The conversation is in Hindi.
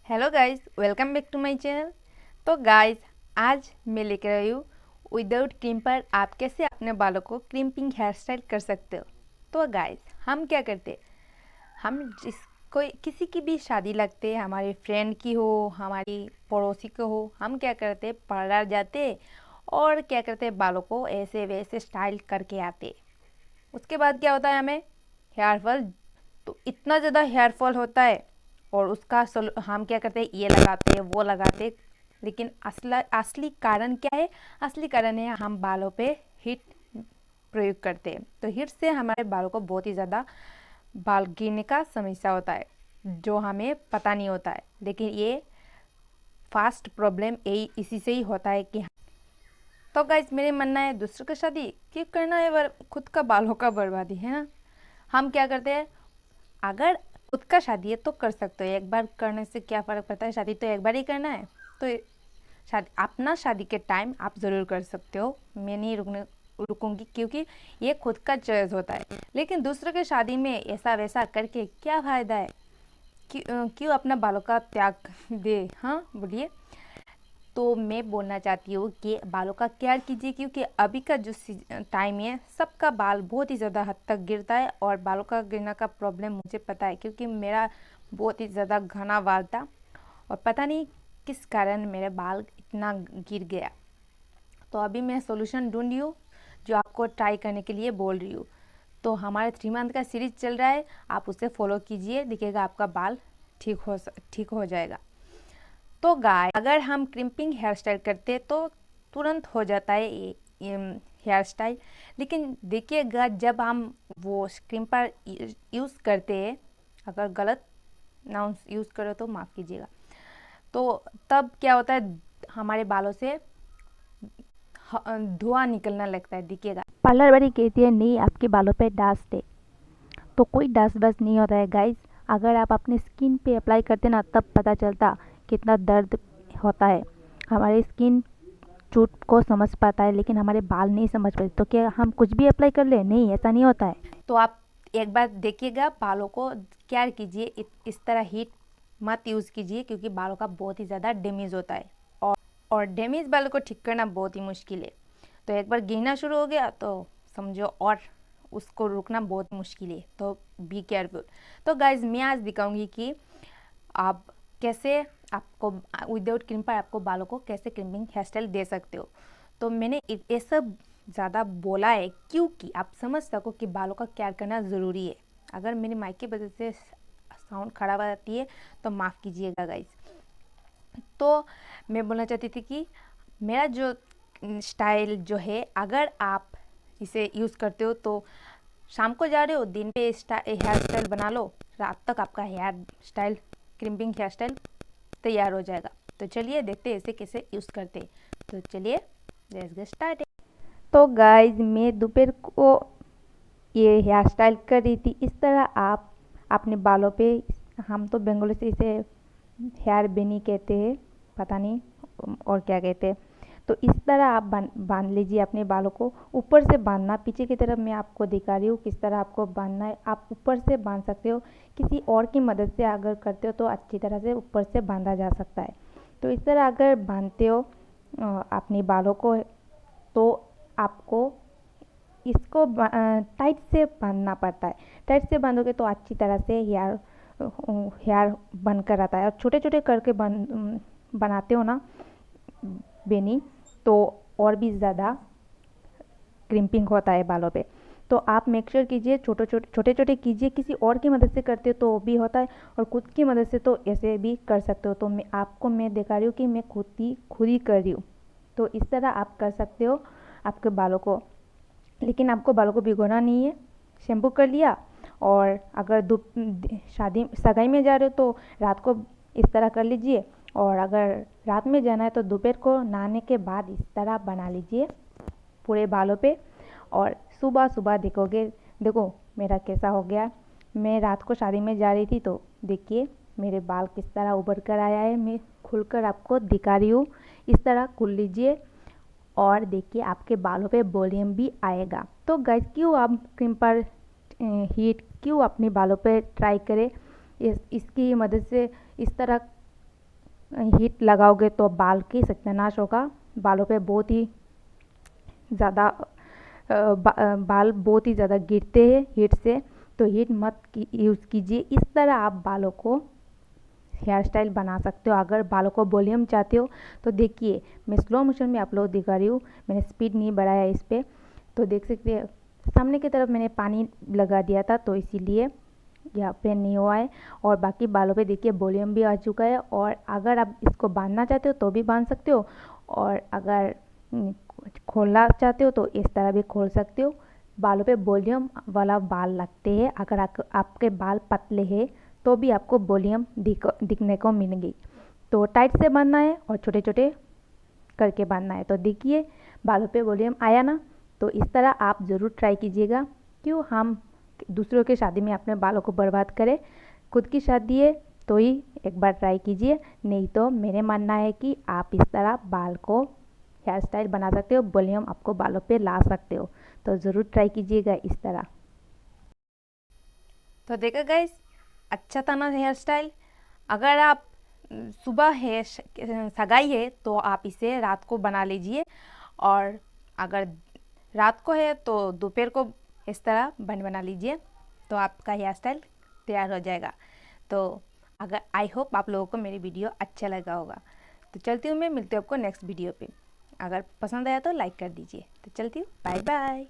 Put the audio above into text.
Hello guys, welcome back to my channel. तो गाइस, आज मैं लेकर आई हूँ विदाउट क्रिम्पर आप कैसे अपने बालों को क्रिम्पिंग हेयर स्टाइल कर सकते हो। तो गाइस, हम क्या करते हैं, हम कोई किसी की भी शादी लगते है, हमारे फ्रेंड की हो, हमारी पड़ोसी को हो, हम क्या करते हैं, पार्लर जाते और क्या करते हैं, बालों को ऐसे वैसे स्टाइल करके आते। उसके बाद क्या होता है, हमें हेयर फॉल, तो इतना ज़्यादा हेयर फॉल होता है और उसका हम क्या करते हैं, ये लगाते हैं वो लगाते हैं, लेकिन असली कारण क्या है? असली कारण है हम बालों पे हीट प्रयोग करते हैं। तो हीट से हमारे बालों को बहुत ही ज़्यादा बाल गिरने का समस्या होता है, जो हमें पता नहीं होता है, लेकिन ये फास्ट प्रॉब्लम यही इसी से ही होता है कि तो गाइज, मेरे मानना है दूसरों की शादी क्यों करना है, खुद का बालों का बर्बादी है ना। हम क्या करते हैं, अगर खुद का शादी है तो कर सकते हो, एक बार करने से क्या फ़र्क पड़ता है, शादी तो एक बार ही करना है। तो शादी अपना शादी के टाइम आप ज़रूर कर सकते हो, मैं नहीं रुकूंगी, क्योंकि ये खुद का चॉइस होता है। लेकिन दूसरों के शादी में ऐसा वैसा करके क्या फ़ायदा है, क्यों अपना बालों का त्याग दे। हाँ बोलिए। तो मैं बोलना चाहती हूँ कि बालों का केयर कीजिए, क्योंकि अभी का जो टाइम है, सबका बाल बहुत ही ज़्यादा हद तक गिरता है। और बालों का गिरने का प्रॉब्लम मुझे पता है, क्योंकि मेरा बहुत ही ज़्यादा घना बाल था और पता नहीं किस कारण मेरे बाल इतना गिर गया। तो अभी मैं सोल्यूशन ढूंढ रही हूँ, जो आपको ट्राई करने के लिए बोल रही हूँ। तो हमारे 3 मंथ का सीरीज चल रहा है, आप उसे फॉलो कीजिए, दिखेगा आपका बाल ठीक हो जाएगा। तो गाय, अगर हम क्रिम्पिंग हेयर स्टाइल करते तो तुरंत हो जाता है ये हेयर स्टाइल। लेकिन देखिएगा, जब हम वो क्रिम्पर यूज़ करते हैं, अगर गलत नाउन यूज़ करो तो माफ़ कीजिएगा, तो तब क्या होता है, हमारे बालों से धुआं निकलना लगता है। देखिएगा, पार्लर वाली कहती है नहीं आपके बालों पे डस्ट है, तो कोई डस्ट बस नहीं होता है गाइस। अगर आप अपने स्किन पे अप्लाई करते ना, तब पता चलता कितना दर्द होता है। हमारी स्किन चोट को समझ पाता है, लेकिन हमारे बाल नहीं समझ पाते। तो क्या हम कुछ भी अप्लाई कर ले? नहीं, ऐसा नहीं होता है। तो आप एक बार देखिएगा, बालों को केयर कीजिए, इस तरह हीट मत यूज़ कीजिए, क्योंकि बालों का बहुत ही ज़्यादा डैमेज होता है और डैमेज बालों को ठीक करना बहुत ही मुश्किल है। तो एक बार गिरना शुरू हो गया तो समझो, और उसको रुकना बहुत मुश्किल है। तो बी केयरफुल। तो गाइज, मैं आज दिखाऊंगी कि आप कैसे आपको विदाउट क्रिम्पर आपको बालों को कैसे क्रिम्पिंग हेयर स्टाइल दे सकते हो। तो मैंने ये सब ज़्यादा बोला है क्योंकि आप समझ सको कि बालों का केयर करना ज़रूरी है। अगर मेरी माइक की वजह से साउंड खराब आती है तो माफ़ कीजिएगा गाइज। तो मैं बोलना चाहती थी कि मेरा जो स्टाइल जो है, अगर आप इसे यूज़ करते हो तो शाम को जा रहे हो, दिन पे हेयर स्टाइल बना लो, रात तक आपका hair style crimping hair style तैयार हो जाएगा। तो चलिए देखते हैं इसे कैसे यूज़ करते हैं। तो चलिए लेट्स गेट स्टार्ट। तो गाइज, मैं दोपहर को ये हेयर स्टाइल कर रही थी। इस तरह आप अपने बालों पे, हम तो बंगाली से इसे हेयर बेनी कहते हैं, पता नहीं और क्या कहते हैं। तो इस तरह आप बांध लीजिए अपने बालों को। ऊपर से बांधना, पीछे की तरफ मैं आपको दिखा रही हूँ किस तरह आपको बांधना है। आप ऊपर से बांध सकते हो, किसी और की मदद से अगर करते हो तो अच्छी तरह से ऊपर से बांधा जा सकता है। तो इस तरह अगर बांधते हो अपने बालों को, तो आपको इसको टाइट से बांधना पड़ता है। टाइट से बांधोगे तो अच्छी तरह से हेयर बनकर आता है। और छोटे छोटे करके बनाते हो ना बेनी, तो और भी ज़्यादा क्रिम्पिंग होता है बालों पे। तो आप मेक श्योर कीजिए छोटे छोटे कीजिए। किसी और की मदद से करते हो तो भी होता है, और खुद की मदद से तो ऐसे भी कर सकते हो। तो मैं दिखा रही हूँ कि मैं खुद ही कर रही हूँ। तो इस तरह आप कर सकते हो आपके बालों को। लेकिन आपको बालों को भिगोना नहीं है। शैम्पू कर लिया, और अगर शादी सगाई में जा रहे हो तो रात को इस तरह कर लीजिए। और अगर रात में जाना है तो दोपहर को नहाने के बाद इस तरह बना लीजिए पूरे बालों पे। और सुबह सुबह देखो मेरा कैसा हो गया। मैं रात को शादी में जा रही थी, तो देखिए मेरे बाल किस तरह उभर कर आया है। मैं खुलकर आपको दिखा रही हूँ। इस तरह खुल लीजिए और देखिए आपके बालों पे वॉल्यूम भी आएगा। तो गाइस, क्यों आप क्रिम्पर हीट क्यों अपने बालों पे ट्राई करें। इसकी मदद से इस तरह हीट लगाओगे तो बाल की सत्यानाश होगा। बालों पे बहुत ही ज़्यादा बाल बहुत ही ज़्यादा गिरते हैं हीट से, तो हीट मत यूज़ कीजिए। इस तरह आप बालों को हेयर स्टाइल बना सकते हो। अगर बालों को वॉल्यूम चाहते हो तो देखिए, मैं स्लो मोशन में आप लोग दिखा रही हूँ, मैंने स्पीड नहीं बढ़ाया इस पर, तो देख सकते हैं सामने की तरफ मैंने पानी लगा दिया था, तो इसीलिए यहाँ पे नहीं हुआ है। और बाकी बालों पे देखिए वॉल्यूम भी आ चुका है। और अगर आप इसको बांधना चाहते हो तो भी बांध सकते हो, और अगर खोलना चाहते हो तो इस तरह भी खोल सकते हो। बालों पे वॉल्यूम वाला बाल लगते हैं। अगर आपके बाल पतले हैं तो भी आपको वॉल्यूम दिखने को मिलेगी। तो टाइट से बांधना है और छोटे छोटे करके बांधना है। तो देखिए बालों पे वॉल्यूम आया ना, तो इस तरह आप ज़रूर ट्राई कीजिएगा। क्यों हम दूसरों की शादी में अपने बालों को बर्बाद करें, खुद की शादी है तो ही एक बार ट्राई कीजिए। नहीं तो मेरे मानना है कि आप इस तरह बाल को हेयर स्टाइल बना सकते हो, वॉल्यूम आपको बालों पे ला सकते हो। तो ज़रूर ट्राई कीजिएगा इस तरह। तो देखा गाइस, अच्छा था ना हेयर स्टाइल। अगर आप सुबह है सगाई है तो आप इसे रात को बना लीजिए, और अगर रात को है तो दोपहर को इस तरह बना लीजिए, तो आपका हेयर स्टाइल तैयार हो जाएगा। तो अगर आई होप आप लोगों को मेरी वीडियो अच्छा लगा होगा। तो चलती हूँ मैं, मिलती हूँ आपको नेक्स्ट वीडियो पे। अगर पसंद आया तो लाइक कर दीजिए। तो चलती हूँ, बाय बाय।